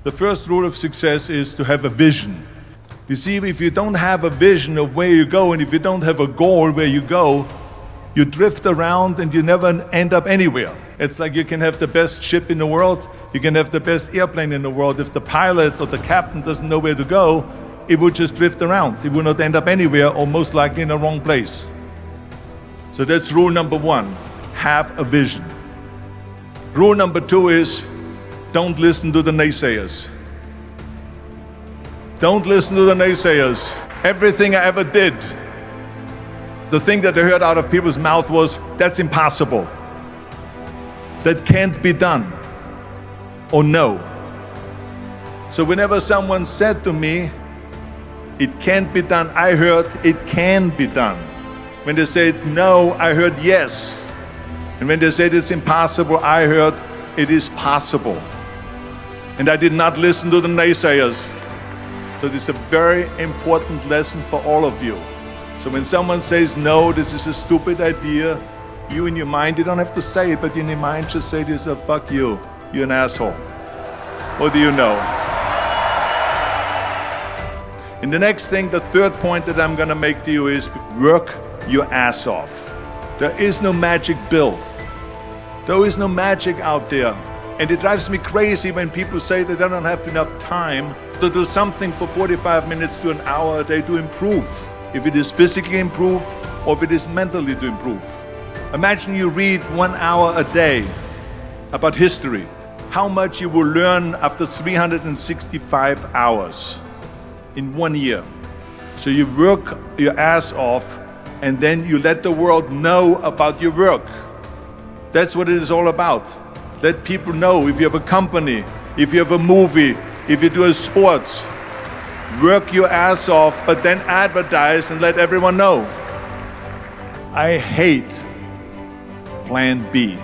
The first rule of success is to have a vision. You see, if you don't have a vision of where you go, and if you don't have a goal where you go, you drift around and you never end up anywhere. It's like you can have the best ship in the world, you can have the best airplane in the world. If the pilot or the captain doesn't know where to go, it would just drift around. It would not end up anywhere, or most likely in the wrong place. So that's rule number one, have a vision. Rule number two is, don't listen to the naysayers. Don't listen to the naysayers. Everything I ever did, the thing that I heard out of people's mouth was, that's impossible. That can't be done. Or no. So whenever someone said to me, it can't be done, I heard, it can be done. When they said no, I heard yes. And when they said it's impossible, I heard it is possible. And I did not listen to the naysayers. So this is a very important lesson for all of you. So when someone says, no, this is a stupid idea, you in your mind, you don't have to say it, but in your mind just say this, fuck you, you're an asshole. What do you know? And the next thing, the third point that I'm gonna make to you is, work your ass off. There is no magic pill. There is no magic out there. And it drives me crazy when people say that they don't have enough time to do something for 45 minutes to an hour a day to improve. If it is physically improve, or if it is mentally to improve. Imagine you read 1 hour a day about history. How much you will learn after 365 hours in 1 year. So you work your ass off, and then you let the world know about your work. That's what it is all about. Let people know. If you have a company, if you have a movie, if you do sports, work your ass off, but then advertise and let everyone know. I hate plan B.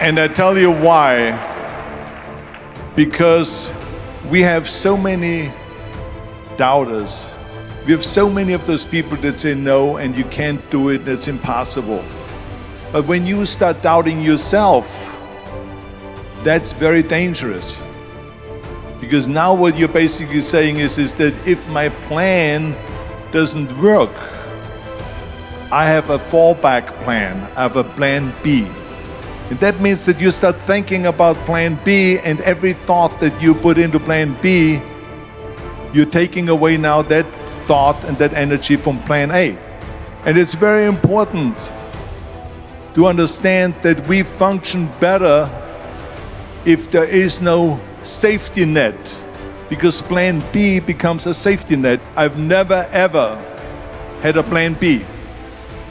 And I tell you why. Because we have so many doubters. We have so many of those people that say no, and you can't do it, it's impossible. But when you start doubting yourself, that's very dangerous. Because now what you're basically saying is that if my plan doesn't work, I have a fallback plan, I have a plan B. And that means that you start thinking about plan B, and every thought that you put into plan B, you're taking away now that thought and that energy from plan A. And it's very important to understand that we function better if there is no safety net, because plan B becomes a safety net. I've never ever had a plan B.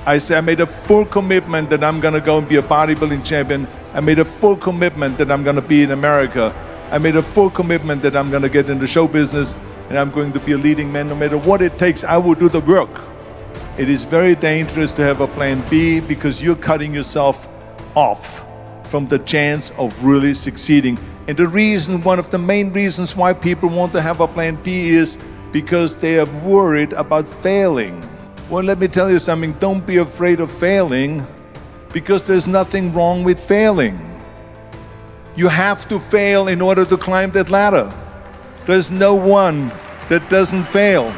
I made a full commitment that I'm gonna go and be a bodybuilding champion. I made a full commitment that I'm gonna be in America. I made a full commitment that I'm gonna get in the show business, and I'm going to be a leading man. No matter what it takes, I will do the work. It is very dangerous to have a plan B, because you're cutting yourself off from the chance of really succeeding. And the reason, one of the main reasons why people want to have a plan B is because they are worried about failing. Well, let me tell you something, don't be afraid of failing, because there's nothing wrong with failing. You have to fail in order to climb that ladder. There's no one that doesn't fail.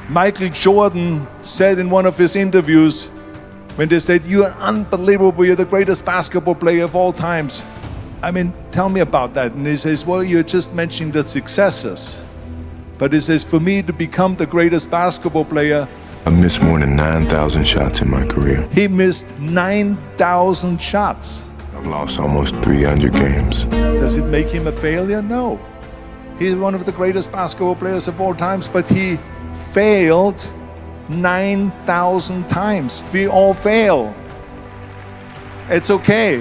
Michael Jordan said in one of his interviews, when they said, you're unbelievable, you're the greatest basketball player of all times. I mean, tell me about that. And he says, well, you're just mentioning the successes. But he says, for me to become the greatest basketball player, I missed more than 9,000 shots in my career. He missed 9,000 shots. I've lost almost 300 games. Does it make him a failure? No. He's one of the greatest basketball players of all times, but he failed 9,000 times. We all fail. It's okay.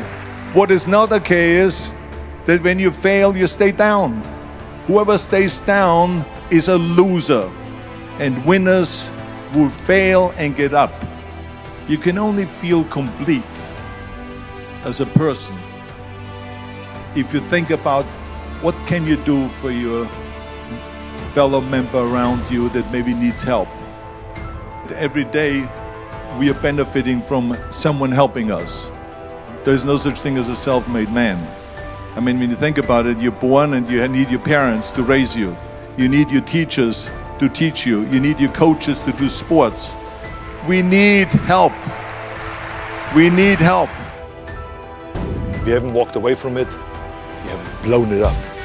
What is not okay is that when you fail, you stay down. Whoever stays down is a loser, and winners will fail and get up. You can only feel complete as a person if you think about what can you do for your fellow member around you that maybe needs help. Every day we are benefiting from someone helping us. There's no such thing as a self-made man. I mean, when you think about it, you're born and you need your parents to raise you. You need your teachers to teach you. You need your coaches to do sports. We need help. We need help. If you haven't walked away from it, you haven't blown it up.